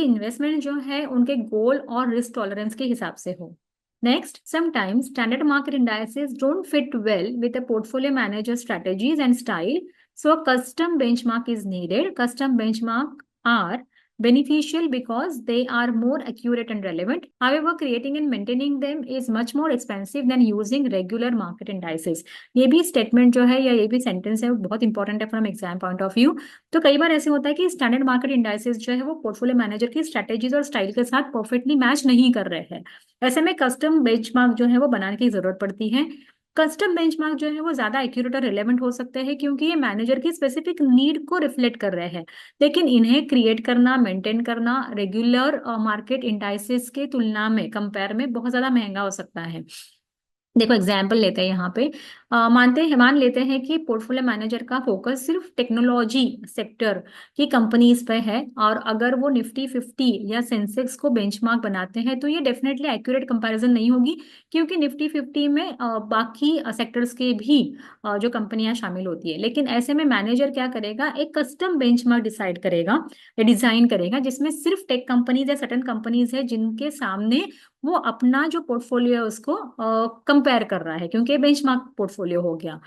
Investment जो है उनके गोल और रिस्क टॉलरेंस के हिसाब से हो। Next, sometimes standard market indices don't fit well with a portfolio manager strategies and style, so custom benchmark is needed. Custom benchmark are beneficial because they are more accurate and relevant. However, creating and maintaining them is much more expensive than using regular market indices. ये भी statement जो है या ये भी sentence है वो बहुत इंपॉर्टेंट है from exam point of view. तो कई बार ऐसे होता है कि स्टैंडर्ड मार्केट इंडाइसेस जो है वो पोर्टफोलियो मैनेजर की स्ट्रेटेजीज और स्टाइल के साथ परफेक्टली मैच नहीं कर रहे हैं। ऐसे में कस्टम बेंचमार्क जो है वो बनाने की जरूरत पड़ती है। कस्टम बेंचमार्क जो है वो ज्यादा एक्यूरेट और रिलेवेंट हो सकते हैं क्योंकि ये मैनेजर की स्पेसिफिक नीड को रिफ्लेक्ट कर रहे हैं। लेकिन इन्हें क्रिएट करना, मेंटेन करना रेगुलर मार्केट इंडाइसेस के तुलना में, कंपेयर में बहुत ज्यादा महंगा हो सकता है। देखो एग्जाम्पल लेते हैं यहाँ पे। मान लेते हैं कि पोर्टफोलियो मैनेजर का फोकस सिर्फ टेक्नोलॉजी सेक्टर की कंपनीज पे है, और अगर वो निफ्टी 50 या सेंसेक्स को बेंचमार्क बनाते हैं तो ये डेफिनेटली एक्यूरेट कंपैरिजन नहीं होगी, क्योंकि निफ्टी 50 में बाकी सेक्टर्स के भी जो कंपनियां शामिल होती है। लेकिन ऐसे में मैनेजर क्या करेगा, एक कस्टम बेंचमार्क डिसाइड करेगा या डिजाइन करेगा जिसमें सिर्फ टेक कंपनीज या सर्टेन कंपनीज है जिनके सामने वो अपना जो पोर्टफोलियो है उसको कंपेयर कर रहा है, क्योंकि बेंचमार्क पोर्टफोलियो हो गया।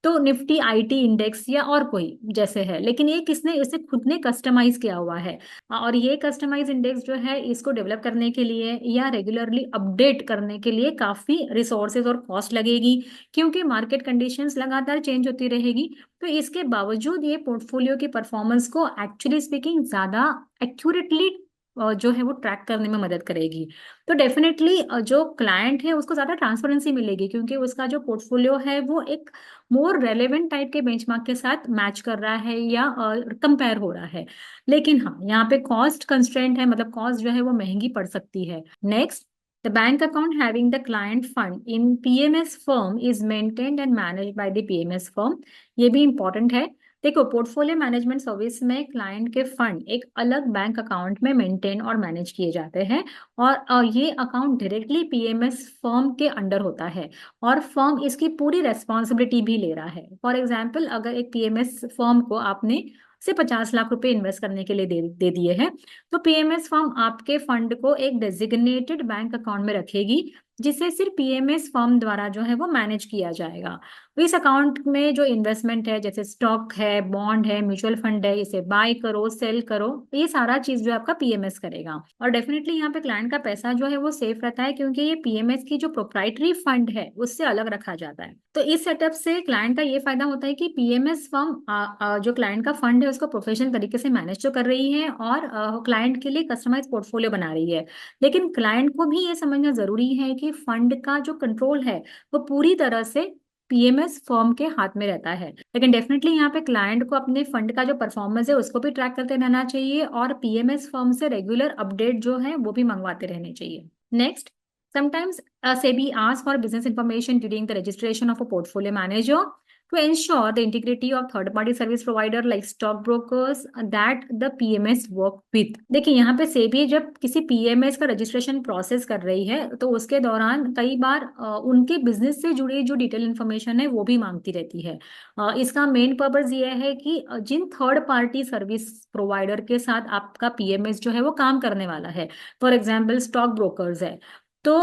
तो निफ्टी आईटी इंडेक्स या और कोई जैसे है, लेकिन ये किसने, इसे खुद ने कस्टमाइज किया हुआ है। और ये कस्टमाइज इंडेक्स जो है इसको डेवलप करने के लिए या रेगुलरली अपडेट करने के लिए काफी रिसोर्सेज और कॉस्ट लगेगी, क्योंकि मार्केट कंडीशंस लगातार चेंज होती रहेगी। तो इसके बावजूद ये पोर्टफोलियो की परफॉर्मेंस को एक्चुअली स्पीकिंग ज्यादा एक्यूरेटली जो है वो ट्रैक करने में मदद करेगी। तो डेफिनेटली जो क्लाइंट है उसको ज्यादा ट्रांसपेरेंसी मिलेगी, क्योंकि उसका जो पोर्टफोलियो है वो एक मोर रेलेवेंट टाइप के बेंचमार्क के साथ मैच कर रहा है या कंपेयर हो रहा है। लेकिन हाँ, यहाँ पे कॉस्ट कंस्ट्रेंट है, मतलब कॉस्ट जो है वो महंगी पड़ सकती है। Next, the bank account having the client fund in PMS firm is maintained and managed by the PMS firm. ये भी इंपॉर्टेंट है। देखो, पोर्टफोलियो मैनेजमेंट सर्विस में क्लाइंट के फंड एक अलग बैंक अकाउंट में मेंटेन और मैनेज किए जाते हैं, और ये अकाउंट डायरेक्टली पीएमएस फर्म के अंडर होता है, और फर्म इसकी पूरी रेस्पॉन्सिबिलिटी भी ले रहा है। फॉर एग्जाम्पल, अगर एक पीएमएस फर्म को आपने से 50 लाख रुपए इन्वेस्ट करने के लिए दे दिए हैं, तो पीएमएस फर्म आपके फंड को एक डेजिग्नेटेड बैंक अकाउंट में रखेगी, जिसे सिर्फ पीएमएस फर्म द्वारा जो है वो मैनेज किया जाएगा। तो इस अकाउंट में जो इन्वेस्टमेंट है, जैसे स्टॉक है, बॉन्ड है, म्यूचुअल फंड है, इसे बाय करो, सेल करो, ये सारा चीज जो आपका पीएमएस करेगा। और डेफिनेटली यहाँ पे क्लाइंट का पैसा जो है वो सेफ रहता है, क्योंकि ये पीएमएस की जो प्रोप्राइटरी फंड है उससे अलग रखा जाता है। तो इस सेटअप से क्लाइंट का ये फायदा होता है कि पीएमएस फर्म जो क्लाइंट का फंड है उसको प्रोफेशनल तरीके से मैनेज तो कर रही है, और क्लाइंट के लिए कस्टमाइज पोर्टफोलियो बना रही है। लेकिन क्लाइंट को भी ये समझना जरूरी है कि फंड का जो कंट्रोल है वो पूरी तरह से पीएमएस फर्म के हाथ में रहता है। लेकिन डेफिनेटली यहाँ पे क्लाइंट को अपने फंड का जो परफॉर्मेंस है उसको भी ट्रैक करते रहना चाहिए, और पीएमएस फर्म से रेगुलर अपडेट जो है वो भी मंगवाते रहने चाहिए। Next, sometimes SEBI asks for business information during the registration of a portfolio manager to ensure the integrity of third-party service provider like stockbrokers that the PMS work with। देखिए, यहाँ पे सेबी जब किसी पीएमएस का रजिस्ट्रेशन प्रोसेस कर रही है तो उसके दौरान कई बार उनके बिजनेस से जुड़ी जो डिटेल इन्फॉर्मेशन है वो भी मांगती रहती है। इसका मेन पर्पस ये है कि जिन थर्ड पार्टी सर्विस प्रोवाइडर के साथ आपका पीएमएस जो है वो काम करने वाला है, फॉर एग्जाम्पल स्टॉक ब्रोकर्स है, तो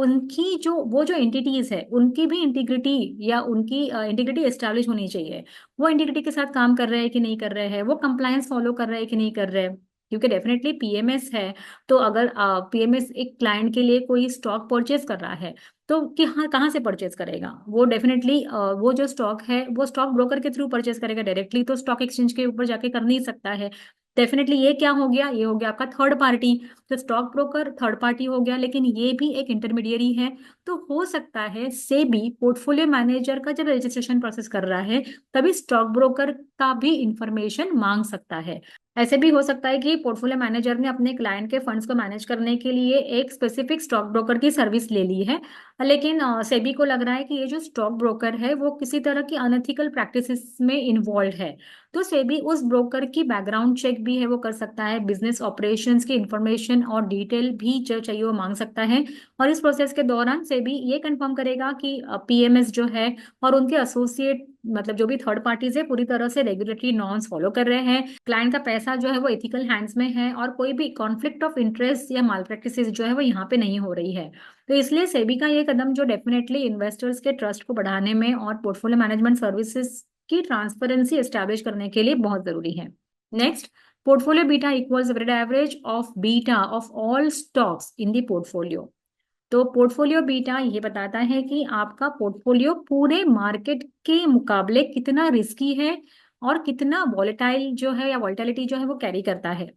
उनकी जो एंटिटीज है उनकी भी इंटीग्रिटी या उनकी इंटीग्रिटी एस्टैब्लिश होनी चाहिए। वो इंटीग्रिटी के साथ काम कर रहे हैं कि नहीं कर रहे हैं, वो कंप्लायंस फॉलो कर रहे हैं कि नहीं कर रहे हैं, क्योंकि डेफिनेटली पीएमएस है। तो अगर पीएमएस एक क्लाइंट के लिए कोई स्टॉक परचेज कर रहा है, तो कि हाँ, कहाँ से परचेज करेगा, वो डेफिनेटली वो जो स्टॉक है वो स्टॉक ब्रोकर के थ्रू परचेज करेगा, डायरेक्टली तो स्टॉक एक्सचेंज के ऊपर जाके कर नहीं सकता है। डेफिनेटली ये क्या हो गया, ये हो गया आपका थर्ड पार्टी। तो स्टॉक ब्रोकर थर्ड पार्टी हो गया, लेकिन ये भी एक इंटरमीडियरी है। तो हो सकता है सेबी पोर्टफोलियो मैनेजर का जब रजिस्ट्रेशन प्रोसेस कर रहा है तभी स्टॉक ब्रोकर का भी इंफॉर्मेशन मांग सकता है। ऐसे भी हो सकता है कि पोर्टफोलियो मैनेजर ने अपने क्लाइंट के फंड्स को मैनेज करने के लिए एक स्पेसिफिक स्टॉक ब्रोकर की सर्विस ले ली है, लेकिन सेबी को लग रहा है कि ये जो स्टॉक ब्रोकर है वो किसी तरह की अनएथिकल प्रैक्टिसेस में इन्वॉल्व है। तो सेबी उस ब्रोकर की बैकग्राउंड चेक भी है वो कर सकता है, बिजनेस ऑपरेशंस की इंफॉर्मेशन और डिटेल भी जो चाहिए वो मांग सकता है। और इस प्रोसेस के दौरान सेबी ये कंफर्म करेगा कि पीएमएस जो है और उनके एसोसिएट मतलब जो भी थर्ड पार्टीज है पूरी तरह से रेगुलेटरी नॉर्म्स फॉलो कर रहे हैं, क्लाइंट का पैसा जो है वो एथिकल हैंड्स में है, और कोई भी कॉन्फ्लिक्ट ऑफ इंटरेस्ट या माल प्रैक्टिसेस जो है वो यहाँ पे नहीं हो रही है। तो इसलिए सेबी का ये कदम जो डेफिनेटली इन्वेस्टर्स के ट्रस्ट को बढ़ाने में और पोर्टफोलियो मैनेजमेंट सर्विसेज की ट्रांसपेरेंसी एस्टैब्लिश करने के लिए बहुत जरूरी है। Next, portfolio beta equals weighted average of beta of all stocks in the portfolio. तो पोर्टफोलियो बीटा ये बताता है कि आपका पोर्टफोलियो पूरे मार्केट के मुकाबले कितना रिस्की है और कितना वॉलेटाइल जो है या वॉलेटिलिटी जो है वो कैरी करता है।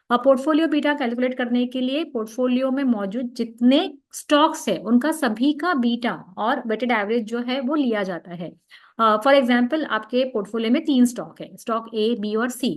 और पोर्टफोलियो बीटा कैलकुलेट करने के लिए पोर्टफोलियो में मौजूद जितने स्टॉक्स है उनका सभी का बीटा और वेटेड एवरेज जो है वो लिया जाता है। फॉर एग्जाम्पल, आपके पोर्टफोलियो में 3 स्टॉक है, स्टॉक ए, बी और सी।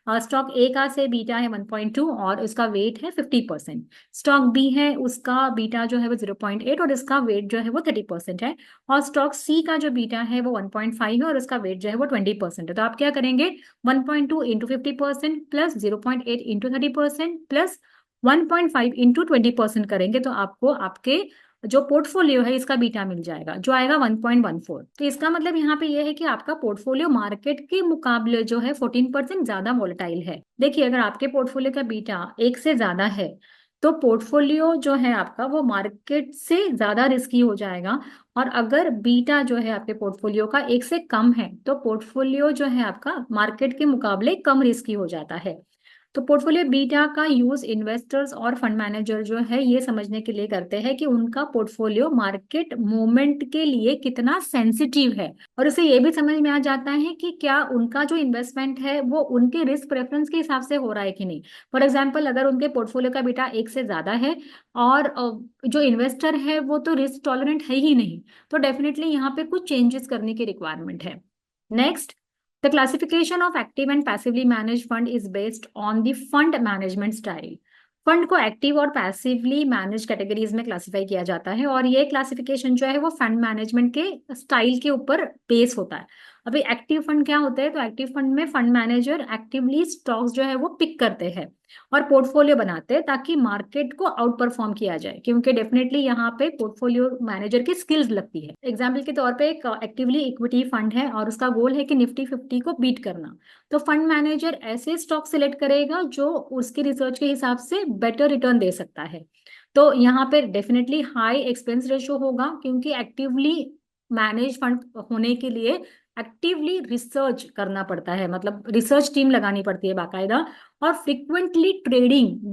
स्टॉक ए का से बीटा है 1.2 और उसका वेट है 50%। स्टॉक बी है, उसका बीटा जो है वो 0.8 और इसका वेट जो है वो 30% है। और स्टॉक सी का जो बीटा है वो 1.5 है और उसका वेट जो है वो 20% है। तो आप क्या करेंगे, 1.2 into 50% plus 0.8 into 30% plus 1.5 into 20% करेंगे तो आपको आपके जो पोर्टफोलियो है इसका बीटा मिल जाएगा जो आएगा 1.14। तो इसका मतलब यहाँ पे ये है कि आपका पोर्टफोलियो मार्केट के मुकाबले जो है 14% ज्यादा वोलेटाइल है। देखिए, अगर आपके पोर्टफोलियो का बीटा 1 से ज्यादा है तो पोर्टफोलियो जो है आपका वो मार्केट से ज्यादा रिस्की हो जाएगा। और अगर बीटा जो है आपके पोर्टफोलियो का 1 से कम है तो पोर्टफोलियो जो है आपका मार्केट के मुकाबले कम रिस्की हो जाता है। तो पोर्टफोलियो बीटा का यूज इन्वेस्टर्स और फंड मैनेजर जो है ये समझने के लिए करते हैं कि उनका पोर्टफोलियो मार्केट मूवमेंट के लिए कितना सेंसिटिव है, और उसे ये भी समझ में आ जाता है कि क्या उनका जो इन्वेस्टमेंट है वो उनके रिस्क प्रेफरेंस के हिसाब से हो रहा है कि नहीं। फॉर एग्जाम्पल, अगर उनके पोर्टफोलियो का बीटा 1 से ज्यादा है और जो इन्वेस्टर है वो तो रिस्क टॉलरेंट है ही नहीं, तो डेफिनेटली यहाँ पे कुछ चेंजेस करने की रिक्वायरमेंट है। Next, the classification of active and passively managed fund is based on the fund management style. Fund को एक्टिव और पैसिवली मैनेज कैटेगरीज में क्लासिफाई किया जाता है और ये क्लासिफिकेशन जो है वो फंड मैनेजमेंट के स्टाइल के ऊपर बेस होता है। अभी एक्टिव फंड क्या होता है, तो एक्टिव फंड में फंड मैनेजर एक्टिवली स्टॉक्स जो है वो पिक करते हैं और पोर्टफोलियो बनाते हैं ताकि मार्केट को आउट परफॉर्म किया जाए, क्योंकि डेफिनेटली यहाँ पे पोर्टफोलियो मैनेजर की स्किल्स लगती है। एग्जाम्पल के तौर पे एक एक्टिवली इक्विटी फंड है और उसका गोल है कि निफ्टी 50 को बीट करना, तो फंड मैनेजर ऐसे स्टॉक सिलेक्ट करेगा जो उसके रिसर्च के हिसाब से बेटर रिटर्न दे सकता है। तो यहाँ पे डेफिनेटली हाई एक्सपेंस रेशियो होगा, क्योंकि एक्टिवली मैनेज फंड होने के लिए एक्टिवली रिसर्च करना पड़ता है, मतलब रिसर्च टीम लगानी पड़ती है बाकायदा, और फ्रिक्वेंटली ट्रेडिंग भी